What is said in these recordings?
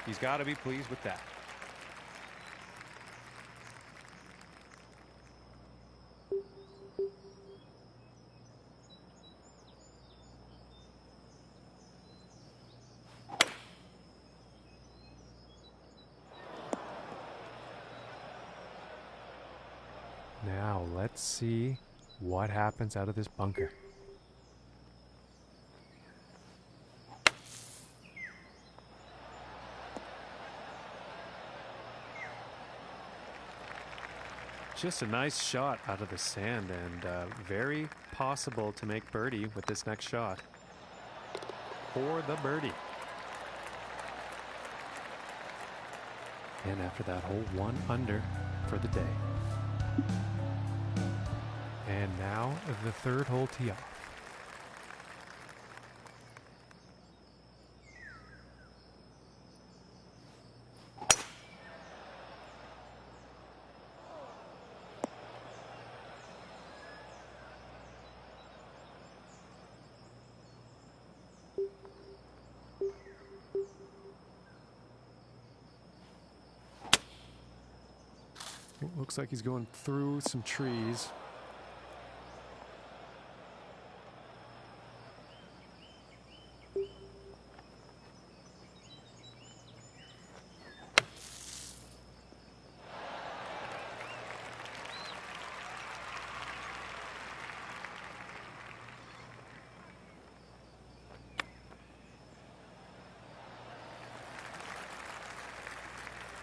He's got to be pleased with that. Now let's see what happens out of this bunker. Just a nice shot out of the sand, and very possible to make birdie with this next shot. For the birdie. And after that hole, 1 under for the day. And now the third hole tee off. Looks like he's going through some trees.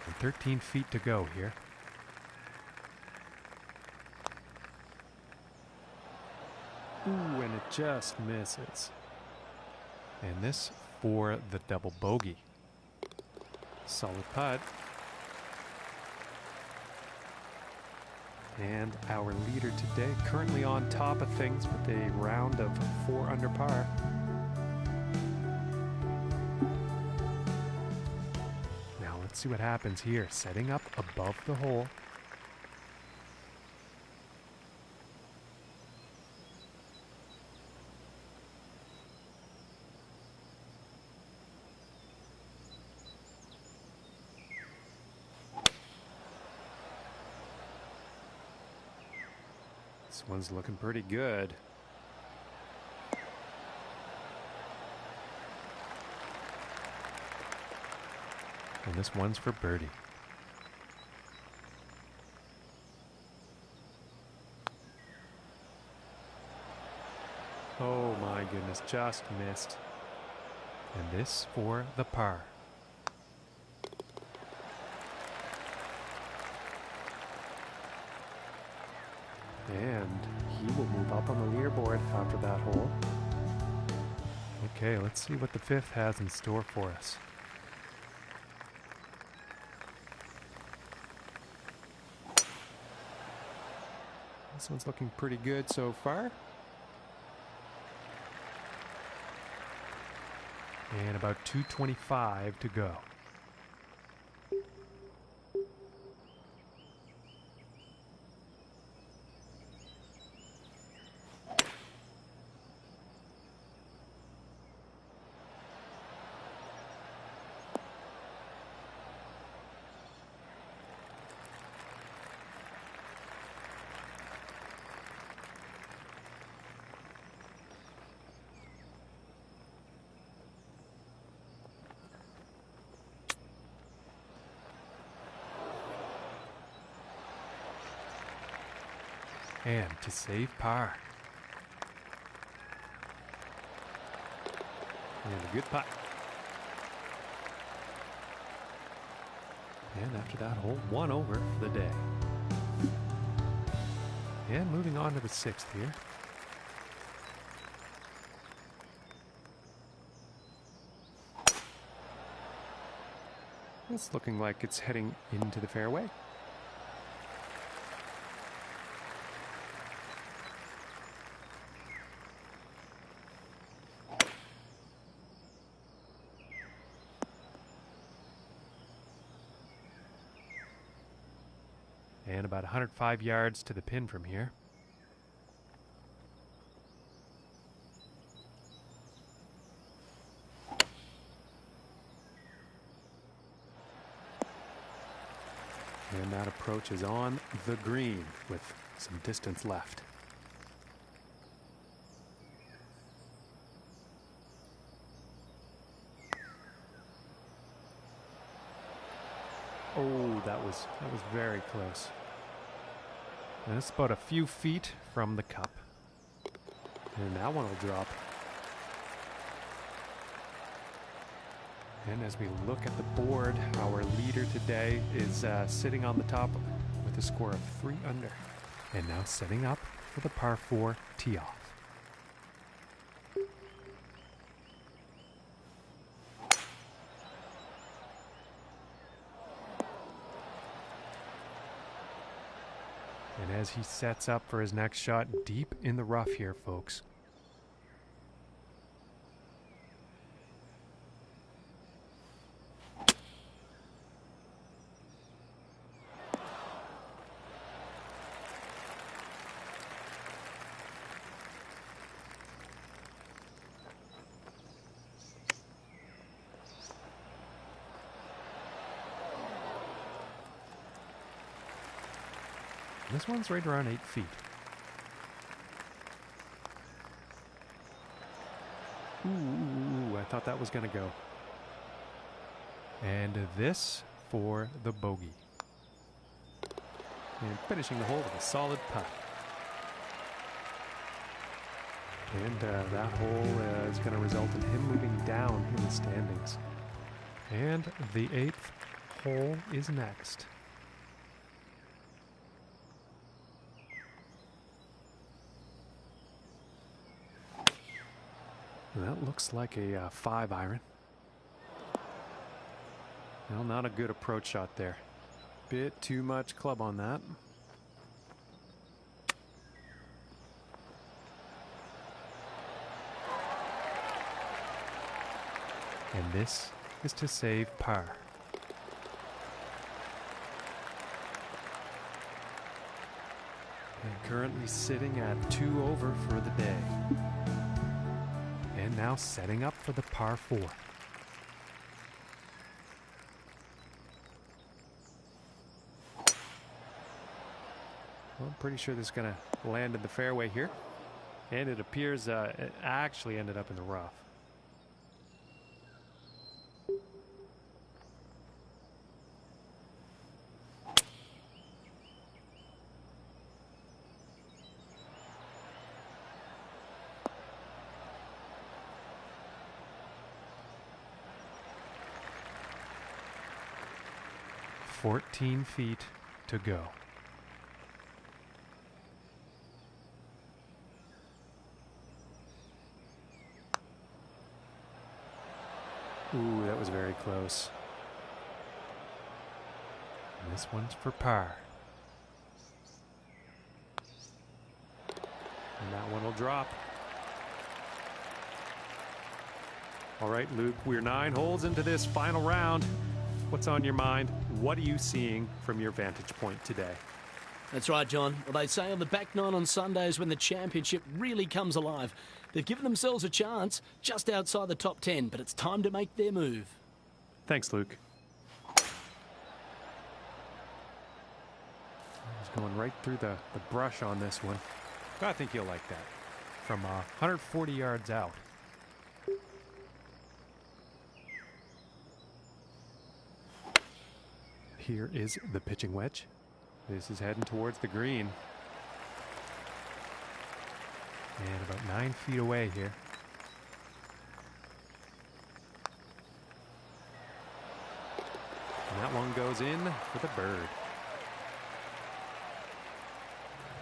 And 13 feet to go here. Ooh, and it just misses. And this for the double bogey. Solid putt. And our leader today currently on top of things with a round of 4 under par. Now let's see what happens here. Setting up above the hole. This one's looking pretty good. And this one's for birdie. Oh my goodness, just missed. And this for the par. And he will move up on the leaderboard after that hole. Okay, let's see what the 5th has in store for us. This one's looking pretty good so far. And about 225 to go. And to save par. And a good putt. And after that hole, 1 over for the day. And moving on to the 6th here. It's looking like it's heading into the fairway. And about 105 yards to the pin from here. And that approach is on the green with some distance left. Oh, that was very close. And it's about a few feet from the cup. And that one will drop. And as we look at the board, our leader today is sitting on the top with a score of 3 under. And now setting up for the par 4 tee off. And as he sets up for his next shot, deep in the rough here, folks. This one's right around 8 feet. Ooh, I thought that was going to go. And this for the bogey. And finishing the hole with a solid putt. And that hole is going to result in him moving down in the standings. And the 8th hole is next. That looks like a 5 iron. Well, not a good approach shot there. Bit too much club on that. And this is to save par. And currently sitting at 2 over for the day. And now setting up for the par 4. Well, I'm pretty sure this is going to land in the fairway here. And it appears it actually ended up in the rough. "14 feet to go." Ooh, that was very close. And this one's for par. And that one will drop. All right, Luke, we're 9 holes into this final round. What's on your mind? What are you seeing from your vantage point today? That's right, John. Well, they say on the back nine on Sundays when the championship really comes alive. They've given themselves a chance just outside the top 10, but it's time to make their move. Thanks, Luke. He's going right through the brush on this one. I think you'll like that. From 140 yards out. Here is the pitching wedge. This is heading towards the green. And about 9 feet away here. And that one goes in for the bird.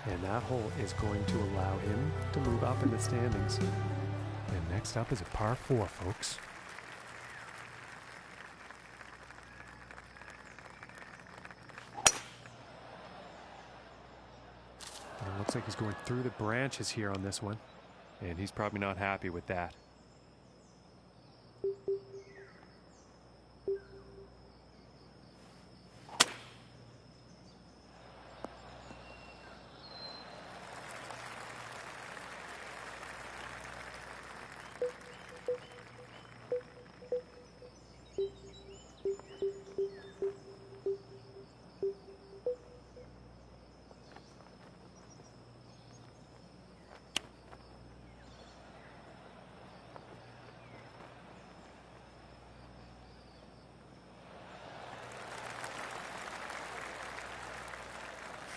And that hole is going to allow him to move up in the standings. And next up is a par 4, folks. And it looks like he's going through the branches here on this one. And he's probably not happy with that.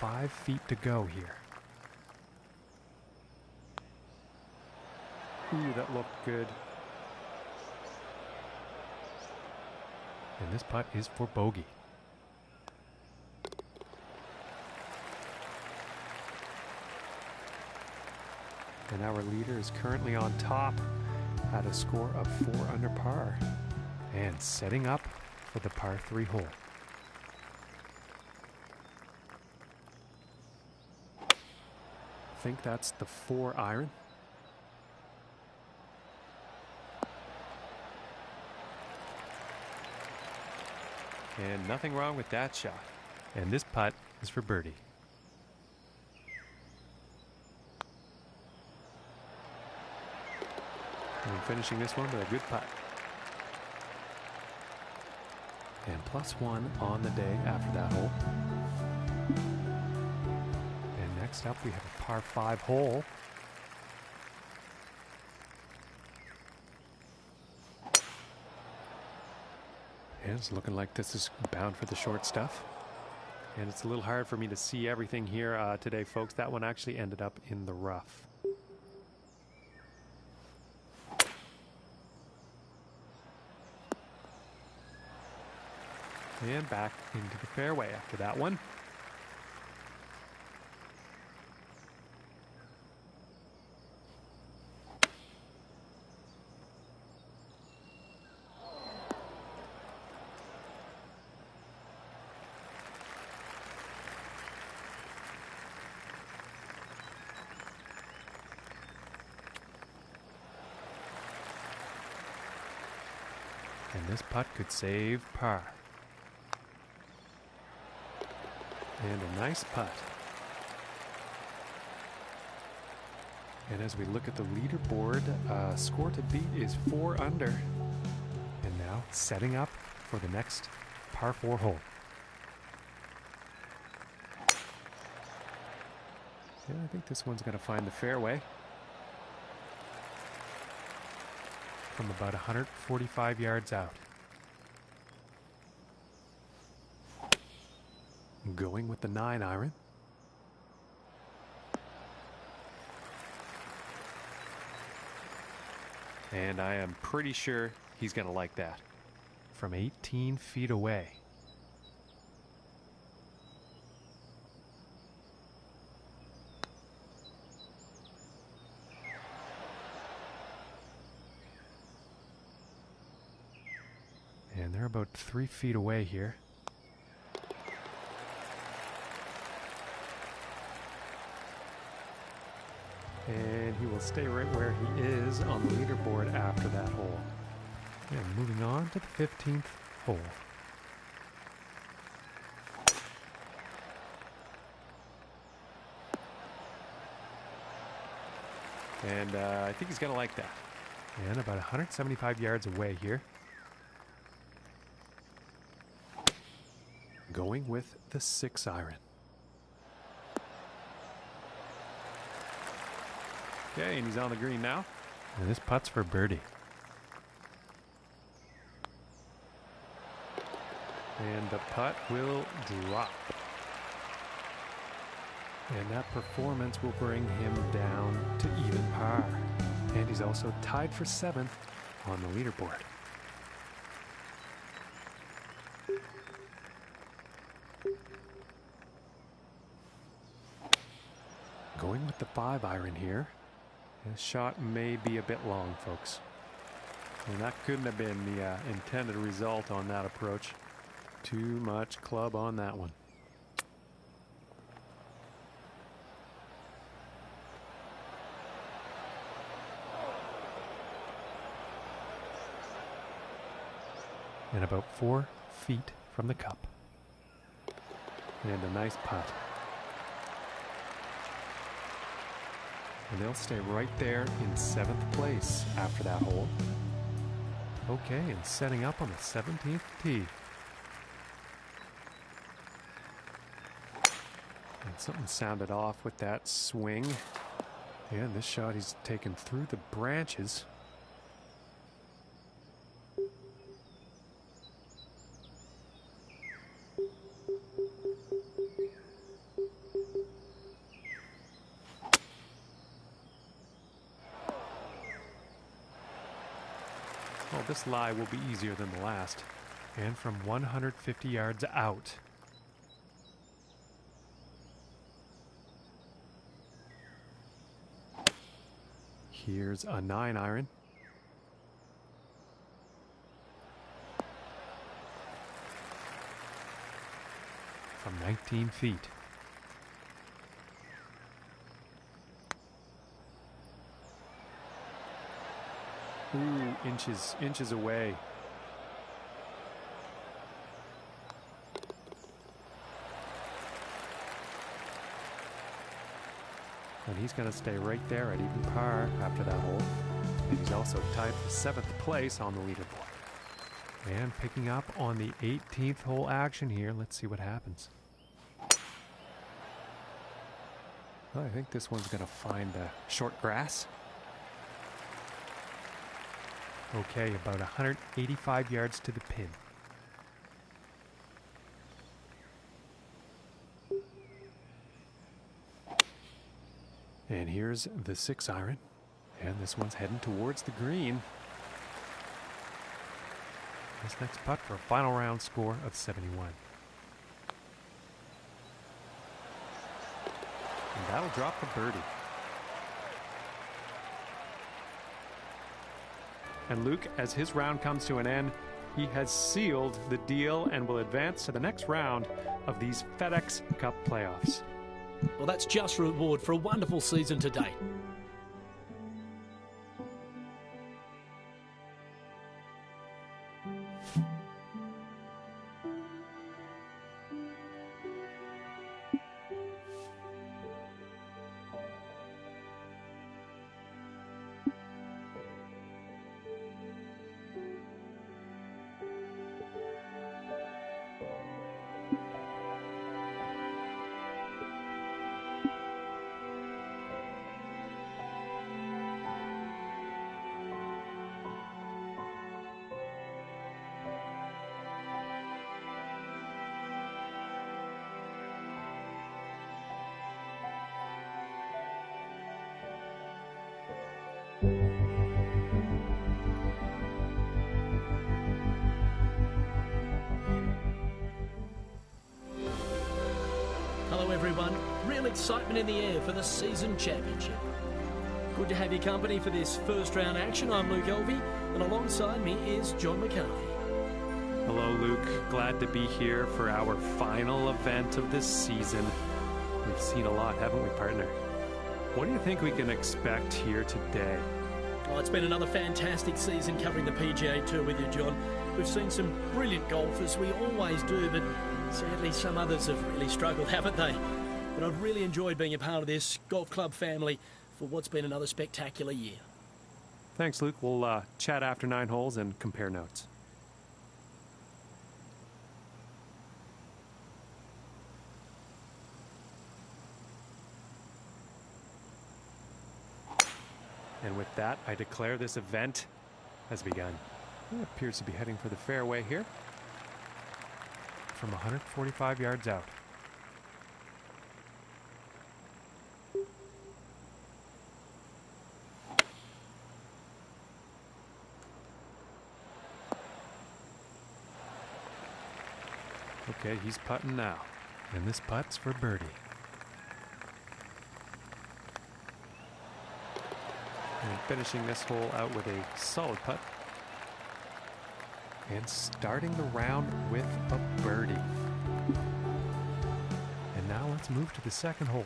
5 feet to go here. Ooh, that looked good. And this putt is for bogey. And our leader is currently on top at a score of 4 under par. And setting up for the par 3 hole. I think that's the 4 iron. And nothing wrong with that shot. And this putt is for birdie. And finishing this one with a good putt. And +1 on the day after that hole. And next up we have a par 5 hole. And it's looking like this is bound for the short stuff. And it's a little hard for me to see everything here today, folks. That one actually ended up in the rough. And back into the fairway after that one. And this putt could save par. And a nice putt. And as we look at the leaderboard, score to beat is 4 under. And now setting up for the next par 4 hole. Yeah, I think this one's going to find the fairway. From about 145 yards out. Going with the 9 iron. And I am pretty sure he's going to like that. From 18 feet away. And they're about 3 feet away here. And he will stay right where he is on the leaderboard after that hole. And moving on to the 15th hole. And I think he's going to like that. And about 175 yards away here. Going with the 6 iron. Okay, and he's on the green now. And this putt's for birdie. And the putt will drop. And that performance will bring him down to even par. And he's also tied for 7th on the leaderboard. Going with the 5 iron here. This shot may be a bit long, folks. And that couldn't have been the intended result on that approach. Too much club on that one. And about 4 feet from the cup. And a nice putt. And they'll stay right there in 7th place after that hole. Okay, and setting up on the 17th tee. And something sounded off with that swing. And this shot he's taken through the branches. this lie will be easier than the last. And from 150 yards out. Here's a 9-iron. From 19 feet. Ooh, inches away. And he's going to stay right there at even par after that hole. And he's also tied for 7th place on the leaderboard. And picking up on the 18th hole action here. Let's see what happens. Well, I think this one's going to find short grass. Okay, about 185 yards to the pin. And here's the 6-iron. And this one's heading towards the green. This next putt for a final round score of 71. And that'll drop the birdie. And Luke, as his round comes to an end, he has sealed the deal and will advance to the next round of these FedEx Cup playoffs. Well, that's just reward for a wonderful season to date. Hello everyone, real excitement in the air for the season championship. Good to have your company for this first round action. I'm Luke Elvey, and alongside me is John McCarthy. Hello Luke, glad to be here for our final event of this season. We've seen a lot, haven't we, partner? What do you think we can expect here today? Oh, it's been another fantastic season covering the PGA Tour with you, John. We've seen some brilliant golfers, we always do, but sadly some others have really struggled, haven't they? But I've really enjoyed being a part of this golf club family for what's been another spectacular year. Thanks, Luke. We'll chat after 9 holes and compare notes. And with that, I declare this event has begun. It appears to be heading for the fairway here from 145 yards out. Okay, he's putting now. And this putt's for birdie. And finishing this hole out with a solid putt. And starting the round with a birdie. And now let's move to the second hole.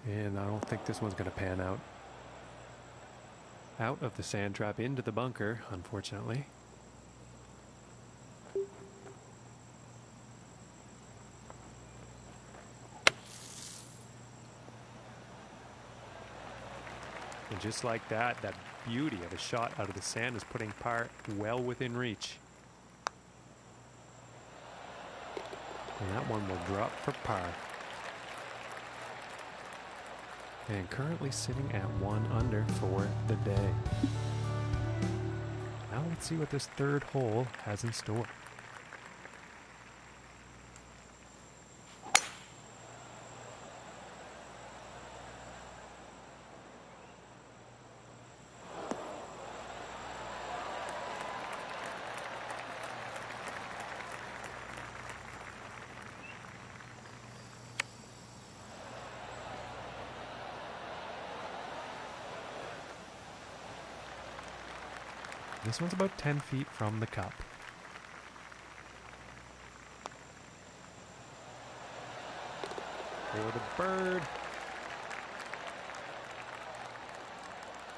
And I don't think this one's going to pan out. Out of the sand trap into the bunker, unfortunately. And just like that, that beauty of a shot out of the sand is putting par well within reach. And that one will drop for par. And currently sitting at 1 under for the day. Now let's see what this third hole has in store. This one's about 10 feet from the cup. For the bird.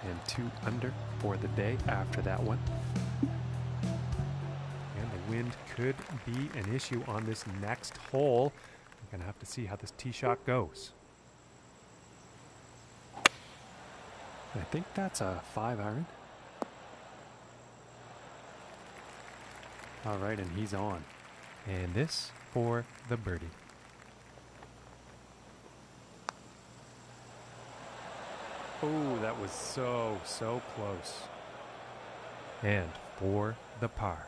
And 2 under for the day after that one. And the wind could be an issue on this next hole. We're going to have to see how this tee shot goes. I think that's a 5-iron. All right, and he's on. And this for the birdie. Oh, that was so close. And for the par.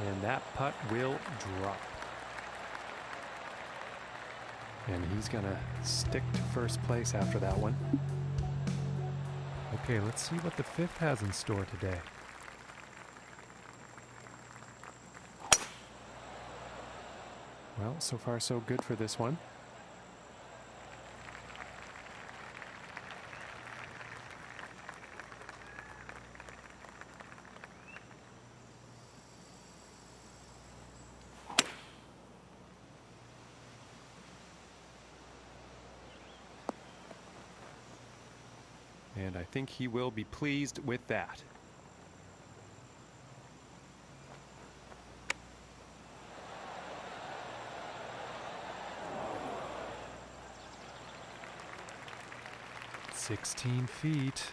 And that putt will drop. And he's going to stick to first place after that one. Okay, let's see what the fifth has in store today. Well, so far so good for this one. And I think he will be pleased with that. "16 feet.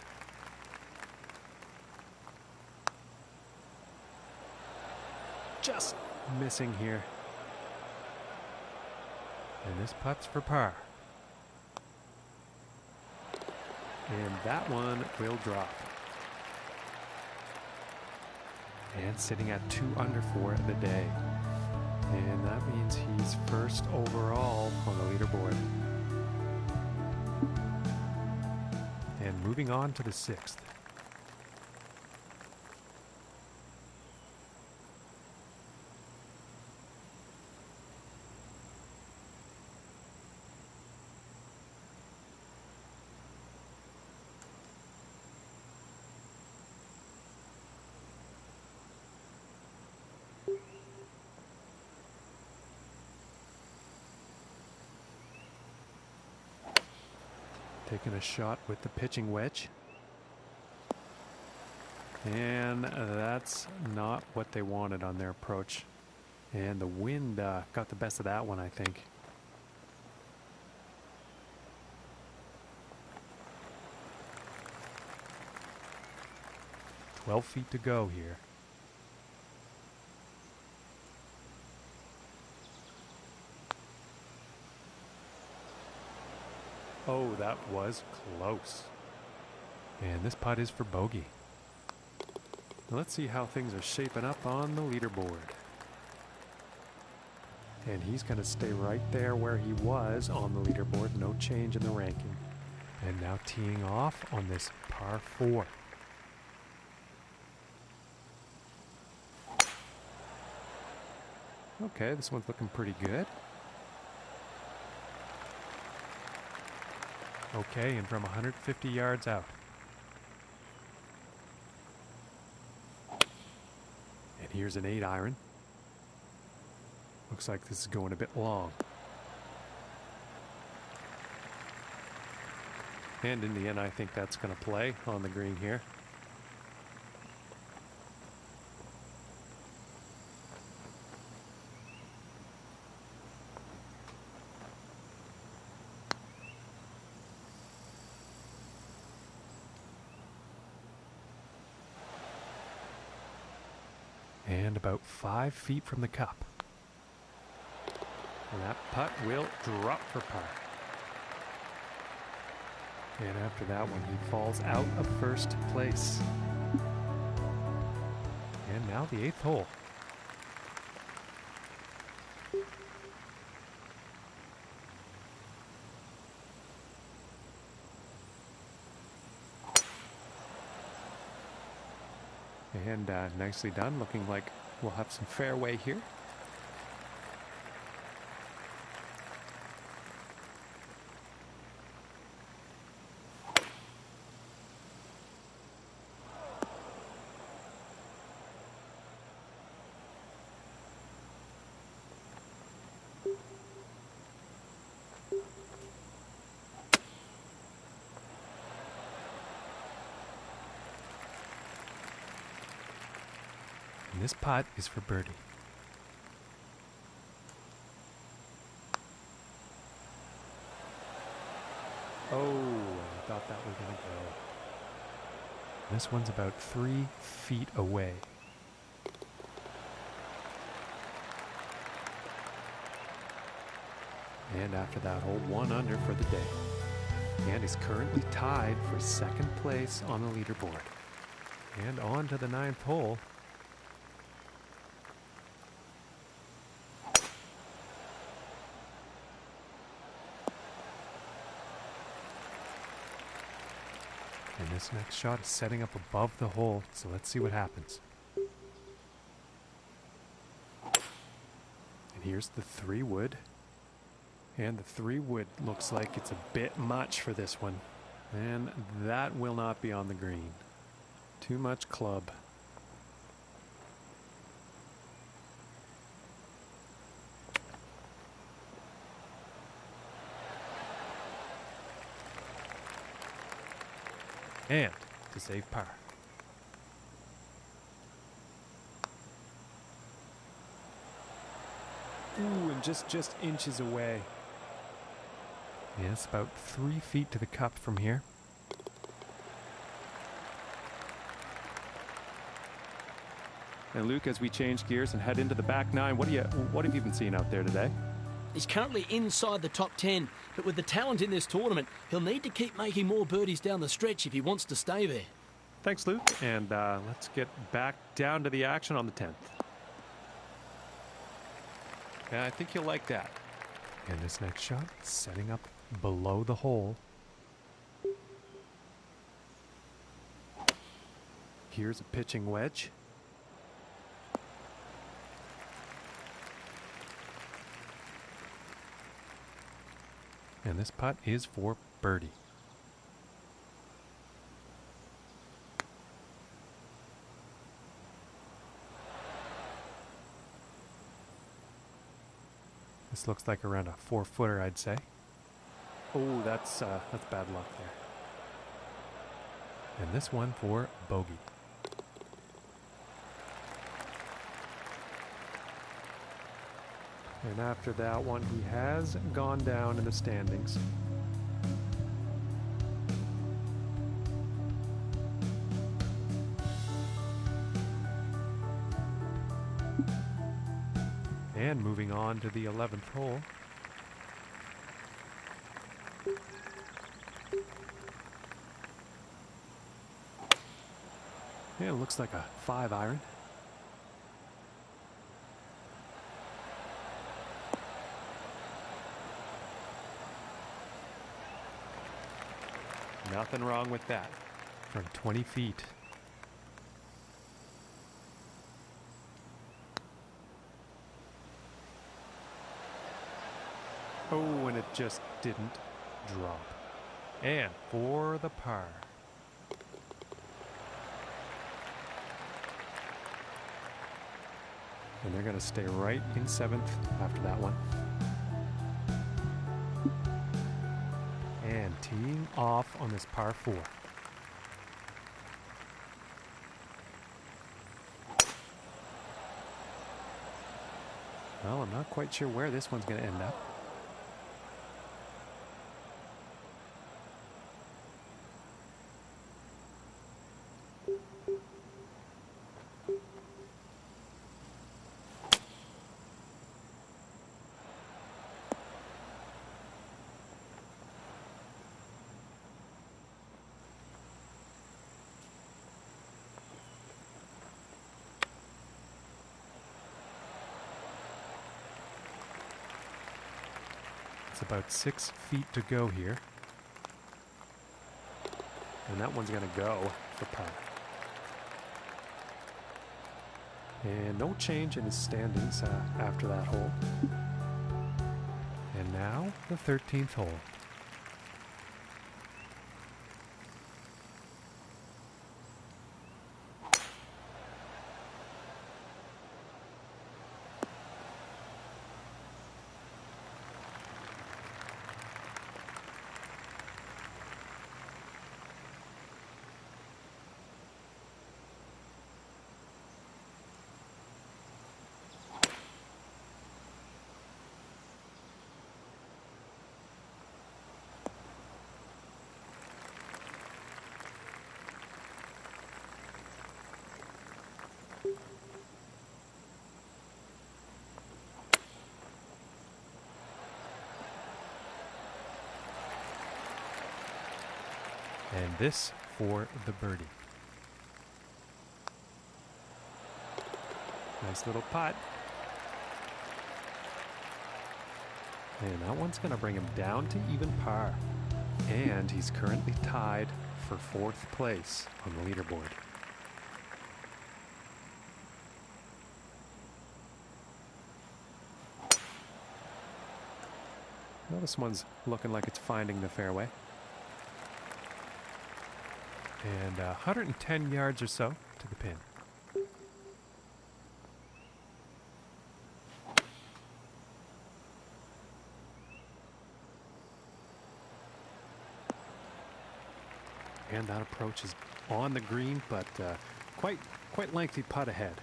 Just missing here. And this putt's for par. And that one will drop. And sitting at 2 under for the day. And that means he's first overall on the leaderboard. And moving on to the 6th. Taking a shot with the pitching wedge. And that's not what they wanted on their approach. And the wind got the best of that one, I think. "12 feet to go here. Oh, that was close. And this putt is for bogey. Now let's see how things are shaping up on the leaderboard. And he's going to stay right there where he was on the leaderboard. No change in the ranking. And now teeing off on this par 4. Okay, this one's looking pretty good. Okay, and from 150 yards out. And here's an 8-iron. Looks like this is going a bit long. And in the end, I think that's going to play on the green here. And about 5 feet from the cup. And that putt will drop for par. And after that one, he falls out of first place. And now the 8th hole. And nicely done, looking like we'll have some fairway here. And this putt is for birdie. Oh, I thought that was going to go. This one's about 3 feet away. And after that hole, 1 under for the day. And is currently tied for 2nd place on the leaderboard. And on to the 9th hole. And this next shot is setting up above the hole, so let's see what happens. And here's the 3-wood. And the 3-wood looks like it's a bit much for this one. And that will not be on the green. Too much club. And to save par. Ooh, and just inches away. Yes, about 3 feet to the cup from here. And Luke, as we change gears and head into the back 9, what have you been seeing out there today? He's currently inside the top 10, but with the talent in this tournament, he'll need to keep making more birdies down the stretch if he wants to stay there. Thanks, Luke. And let's get back down to the action on the 10th. Yeah, I think you'll like that. And this next shot, setting up below the hole. Here's a pitching wedge. And this putt is for birdie. This looks like around a 4-footer, I'd say. Oh, that's bad luck there. And this one for bogey. And after that one, he has gone down in the standings. And moving on to the 11th hole. Yeah, it looks like a 5-iron. Nothing wrong with that. From 20 feet. Oh, and it just didn't drop. And for the par. And they're going to stay right in 7th after that one. And teeing off on this par 4. Well, I'm not quite sure where this one's going to end up. Just about 6 feet to go here. And that one's going to go for par. And no change in his standings after that hole. And now the 13th hole. And this for the birdie. Nice little putt. And that one's going to bring him down to even par. And he's currently tied for 4th place on the leaderboard. Well, this one's looking like it's finding the fairway. And 110 yards or so to the pin. And that approach is on the green, but quite lengthy putt ahead.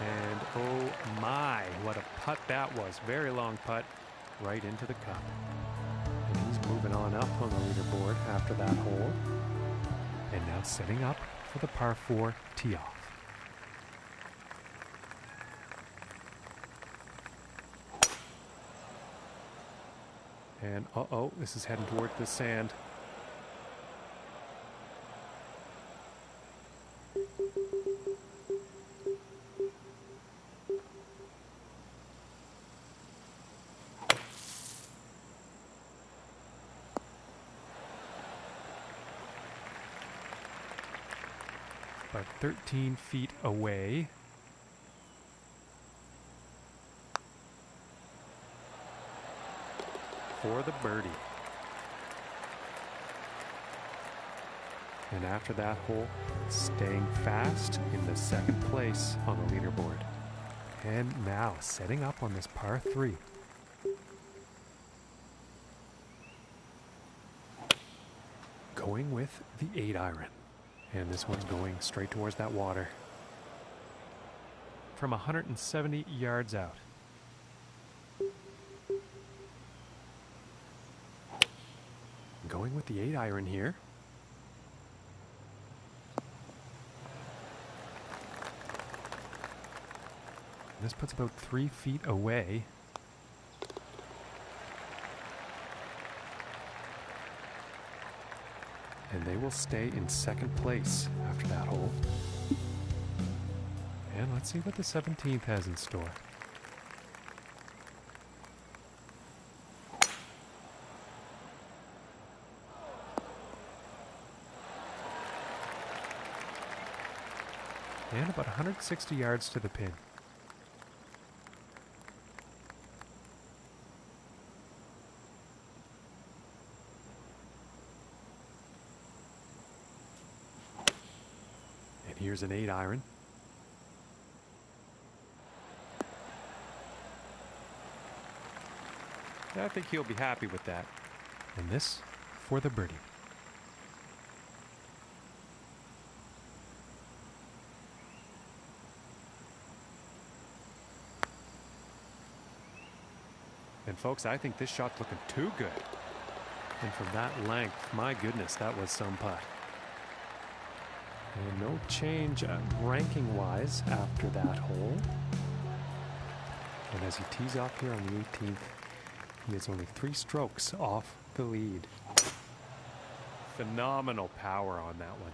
And oh my, what a putt that was. Very long putt right into the cup. And he's moving on up on the leaderboard after that hole. And now setting up for the par 4 tee off. And uh-oh, this is heading toward the sand. About 13 feet away. For the birdie. And after that hole, staying fast in the 2nd place on the leaderboard. And now setting up on this par 3. Going with the 8-iron. And this one's going straight towards that water. From 170 yards out. Going with the 8-iron here. This puts about 3 feet away. And they will stay in 2nd place after that hole. And let's see what the 17th has in store. And about 160 yards to the pin. And here's an 8-iron. I think he'll be happy with that. And this for the birdie. And folks, I think this shot's looking too good. And from that length, my goodness, that was some putt. And no change ranking-wise after that hole. And as he tees off here on the 18th, he is only 3 strokes off the lead. Phenomenal power on that one.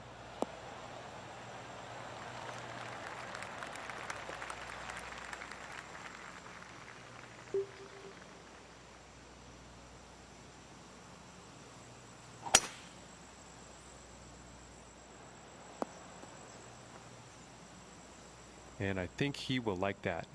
And I think he will like that.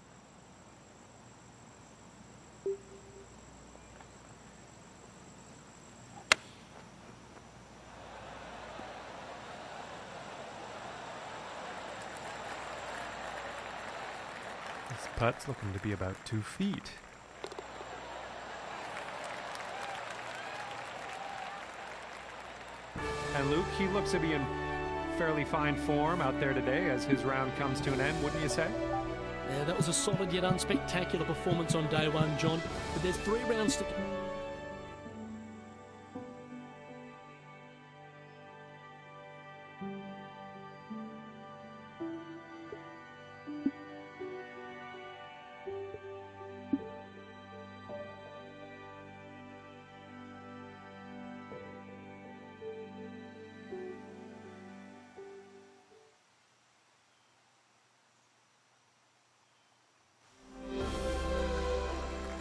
This putt's looking to be about 2 feet. And Luke, he looks to be in fairly fine form out there today as his round comes to an end, wouldn't you say? Yeah, that was a solid yet unspectacular performance on day one, John. But there's 3 rounds to go.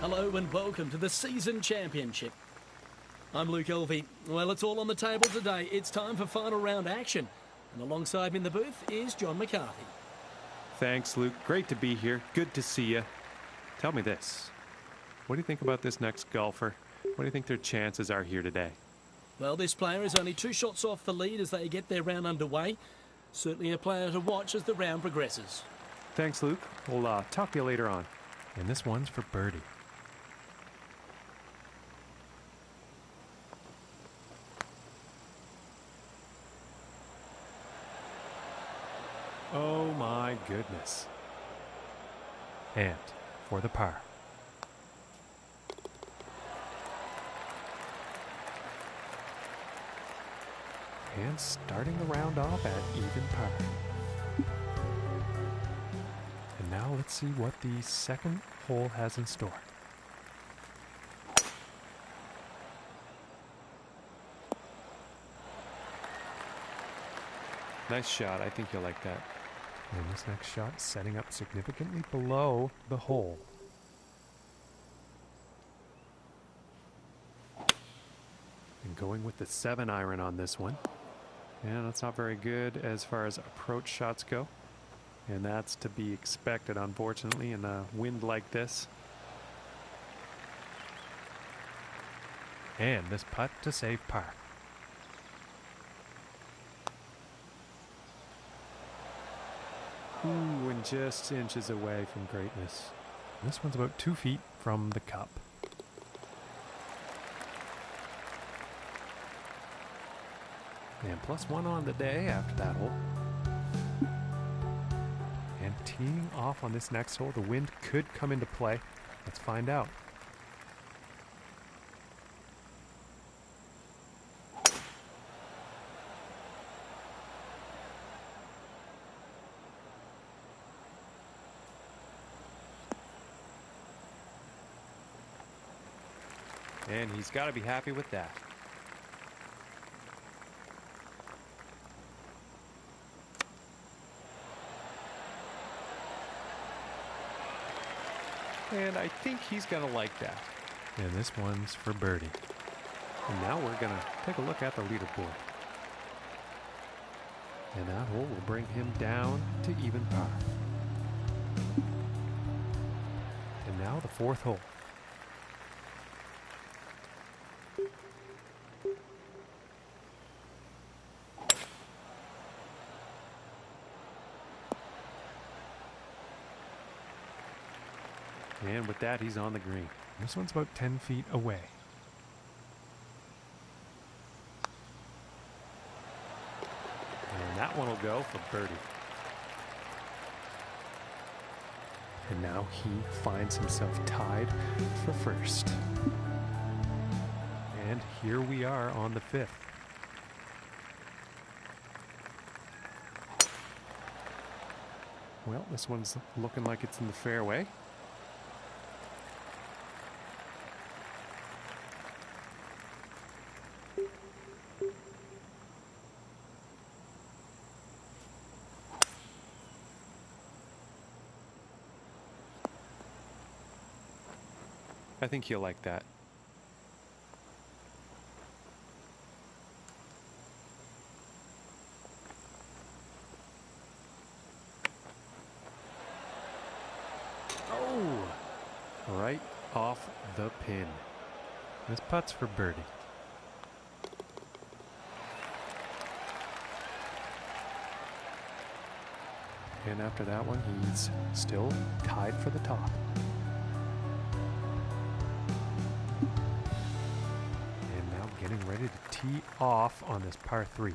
Hello and welcome to the Season Championship. I'm Luke Elvey. Well, it's all on the table today. It's time for final round action. And alongside me in the booth is John McCarthy. Thanks, Luke. Great to be here. Good to see you. Tell me this. What do you think about this next golfer? What do you think their chances are here today? Well, this player is only 2 shots off the lead as they get their round underway. Certainly a player to watch as the round progresses. Thanks, Luke. We'll talk to you later on. And this one's for birdie. Oh my goodness. And for the par. And starting the round off at even par. And now let's see what the second hole has in store. Nice shot. I think you'll like that. And this next shot is setting up significantly below the hole. And going with the 7 iron on this one. And that's not very good as far as approach shots go. And that's to be expected, unfortunately, in a wind like this. And this putt to save par. Ooh, and just inches away from greatness. This one's about 2 feet from the cup. And +1 on the day after that hole. And teeing off on this next hole, the wind could come into play. Let's find out. And he's got to be happy with that. And I think he's going to like that. And this one's for birdie. And now we're going to take a look at the leaderboard. And that hole will bring him down to even par. And now the 4th hole. And with that, he's on the green. This one's about 10 feet away. And that one will go for birdie. And now he finds himself tied for first. And here we are on the 5th. Well, this one's looking like it's in the fairway. I think he'll like that. This putt's for birdie. And after that one, he's still tied for the top. And now getting ready to tee off on this par 3.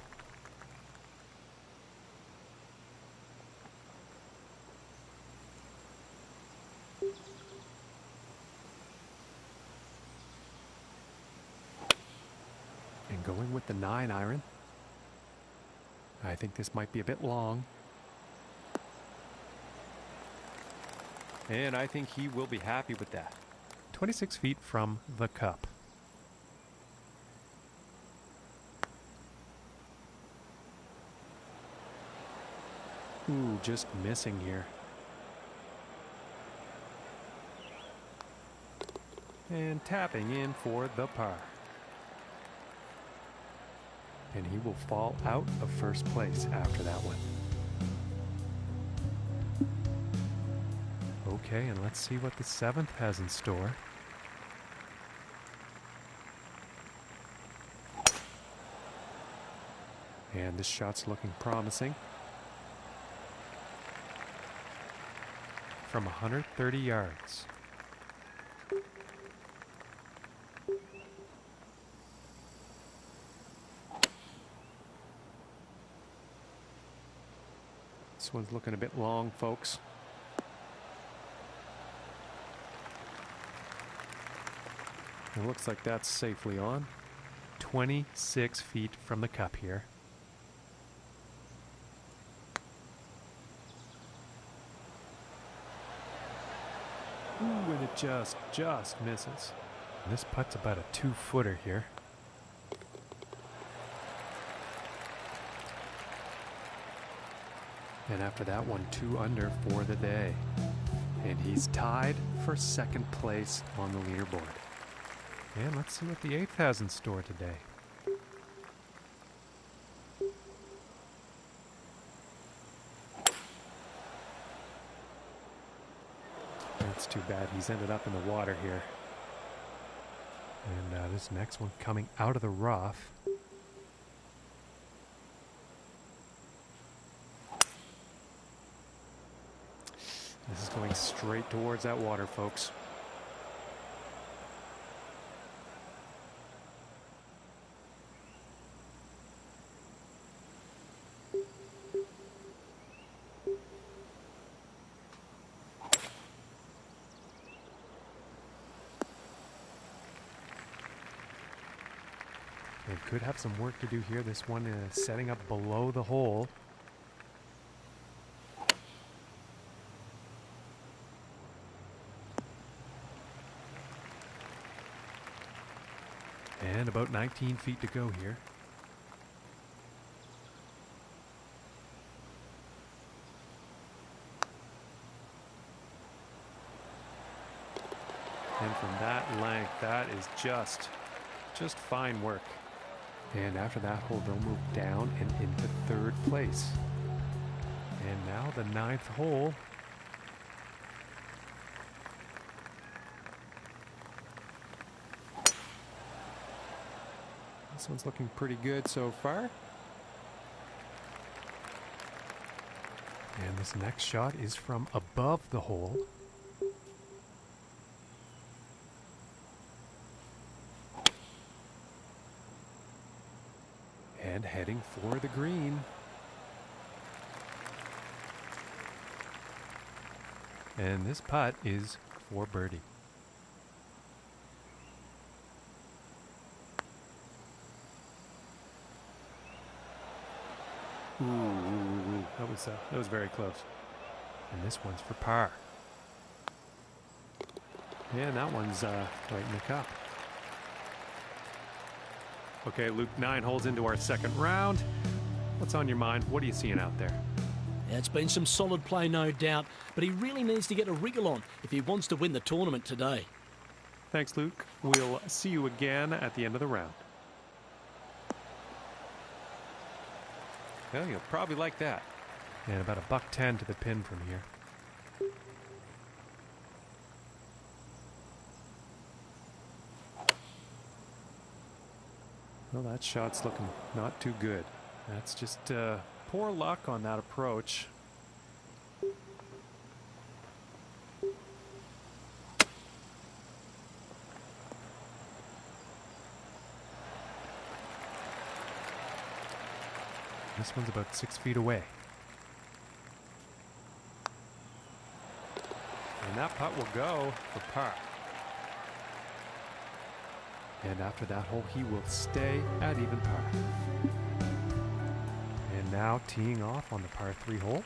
And going with the 9 iron. I think this might be a bit long. And I think he will be happy with that. 26 feet from the cup. Ooh, just missing here. And tapping in for the par. And he will fall out of first place after that one. Okay, and let's see what the 7th has in store. And this shot's looking promising. From 130 yards. This one's looking a bit long, folks. It looks like that's safely on. 26 feet from the cup here. Ooh, and it just misses. This putt's about a 2-footer here. And after that one, 2 under for the day. And he's tied for 2nd place on the leaderboard. And let's see what the 8th has in store today. That's too bad. He's ended up in the water here. And this next one coming out of the rough. This is going straight towards that water, folks. They could have some work to do here. This one is setting up below the hole. And about 19 feet to go here. And from that length, that is just fine work. And after that hole, they'll move down and into 3rd place. And now the 9th hole. This one's looking pretty good so far. And this next shot is from above the hole. And heading for the green. And this putt is for birdie. Ooh, that was very close. And this one's for par. And that one's right in the cup. Okay, Luke, 9 holes into our 2nd round. What's on your mind? What are you seeing out there? Yeah, it's been some solid play, no doubt, but he really needs to get a wriggle on if he wants to win the tournament today. Thanks, Luke. We'll see you again at the end of the round. Well, you'll probably like that. And about $110 to the pin from here. Well, that shot's looking not too good. That's just poor luck on that approach. This one's about 6 feet away. And that putt will go for par. And after that hole, he will stay at even par. And now teeing off on the par 3 hole.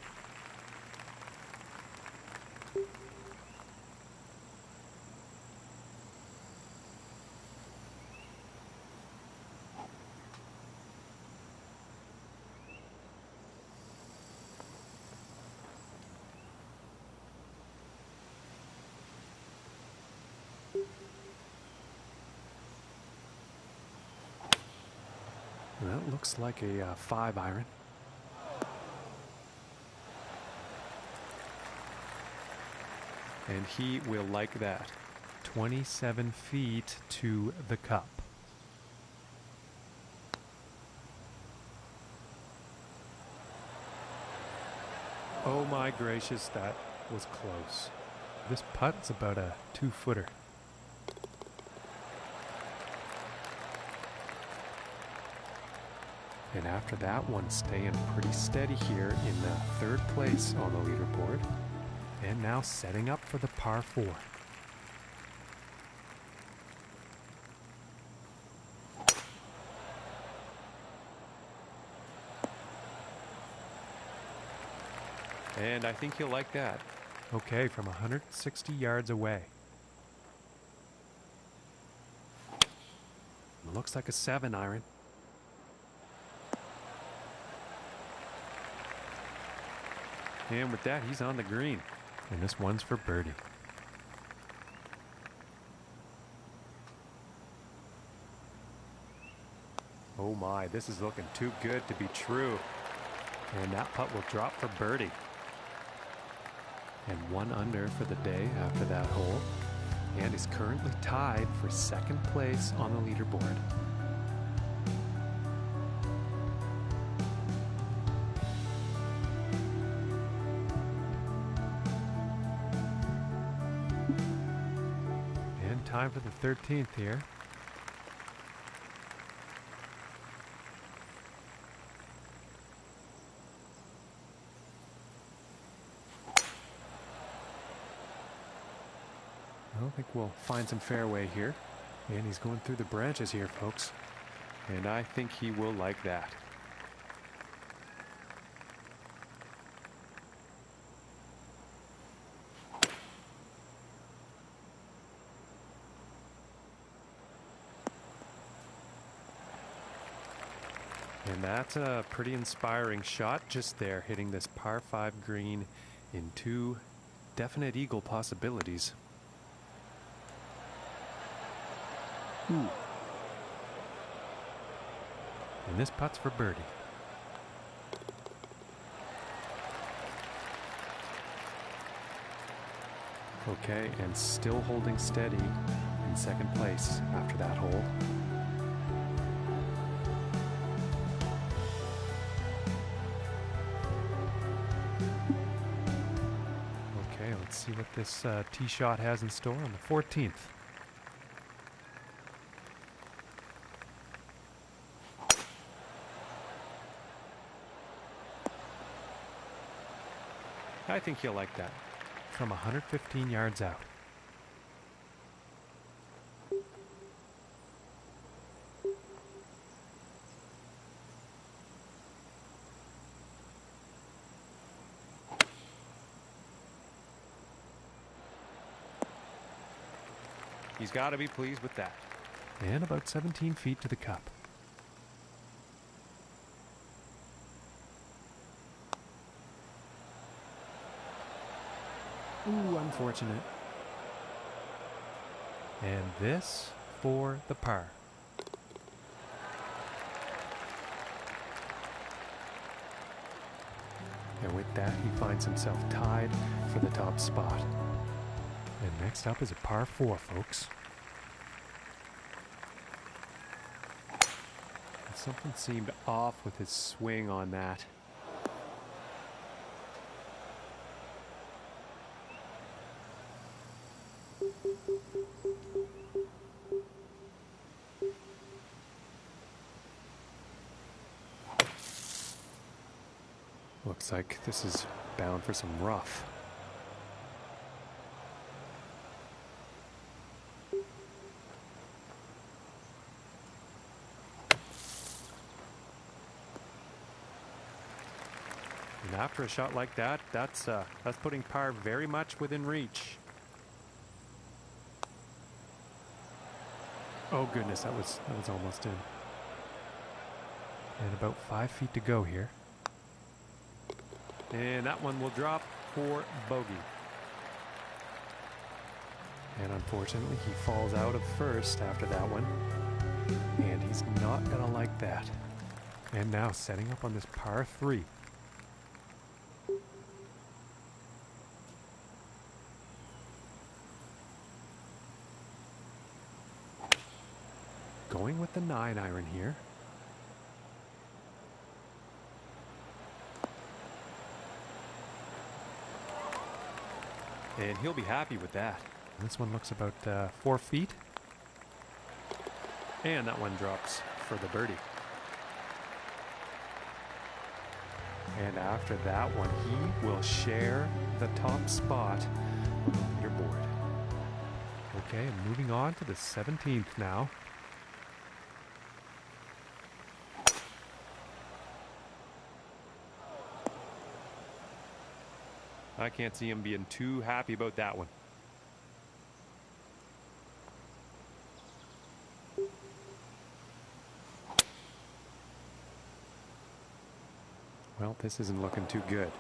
That looks like a 5 iron. And he will like that. 27 feet to the cup. Oh my gracious, that was close. This putt's about a 2-footer. And after that one, staying pretty steady here in the 3rd place on the leaderboard. And now setting up for the par 4. And I think he'll like that. Okay, from 160 yards away. Looks like a 7 iron. And with that, he's on the green. And this one's for birdie. Oh my, this is looking too good to be true. And that putt will drop for birdie. And 1 under for the day after that hole. And is currently tied for 2nd place on the leaderboard. Time for the 13th here. I think we'll find some fairway here. And he's going through the branches here, folks. And I think he will like that. And that's a pretty inspiring shot just there, hitting this par 5 green in 2 definite eagle possibilities. Ooh. And this putt's for birdie. Okay, and still holding steady in 2nd place after that hole. Let's see what this tee shot has in store on the 14th. I think he'll like that. From 115 yards out. He's got to be pleased with that. And about 17 feet to the cup. Ooh, unfortunate. And this for the par. And with that, he finds himself tied for the top spot. And next up is a par 4, folks. Something seemed off with his swing on that. Looks like this is bound for some rough. And after a shot like that, that's putting par very much within reach. Oh goodness, that was almost in. And about 5 feet to go here. And that one will drop for bogey. And unfortunately, he falls out of first after that one. And he's not gonna like that. And now setting up on this par 3. Going with the 9-iron here. And he'll be happy with that. This one looks about 4 feet. And that one drops for the birdie. And after that one, he will share the top spot on the leaderboard. Okay, and moving on to the 17th now. I can't see him being too happy about that one. Well, this isn't looking too good.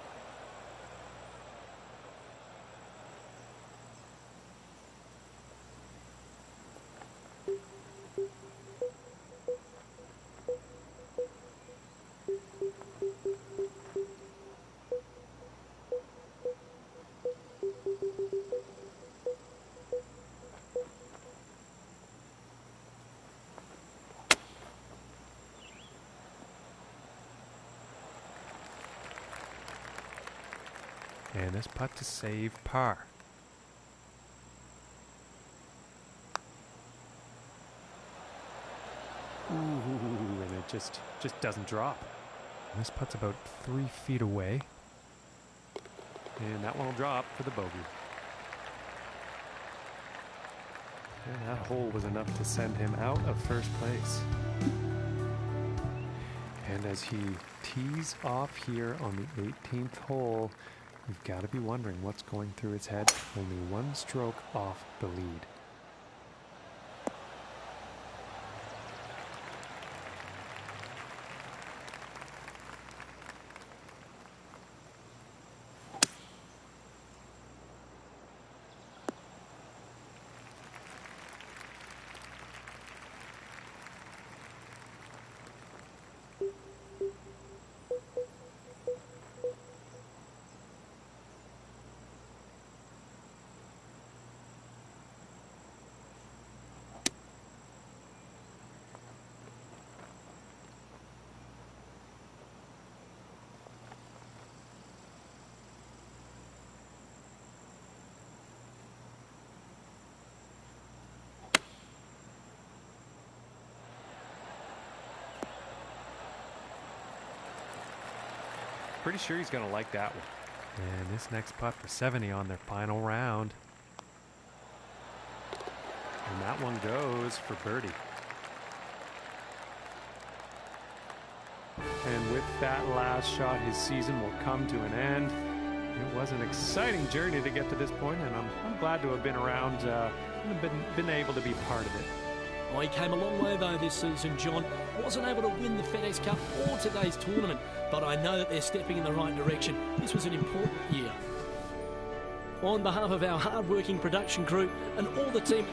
And this putt to save par. Ooh, and it just doesn't drop. And this putt's about 3 feet away. And that one will drop for the bogey. And that hole was enough to send him out of first place. And as he tees off here on the 18th hole, you've got to be wondering what's going through his head. Only one stroke off the lead. Pretty sure he's going to like that one. And this next putt for 70 on their final round. And that one goes for birdie. And with that last shot, his season will come to an end. It was an exciting journey to get to this point, and I'm glad to have been around and been able to be part of it. Oh, he came a long way though this season, John. Wasn't able to win the FedEx Cup or today's tournament, but I know that they're stepping in the right direction. This was an important year. On behalf of our hard-working production crew and all the team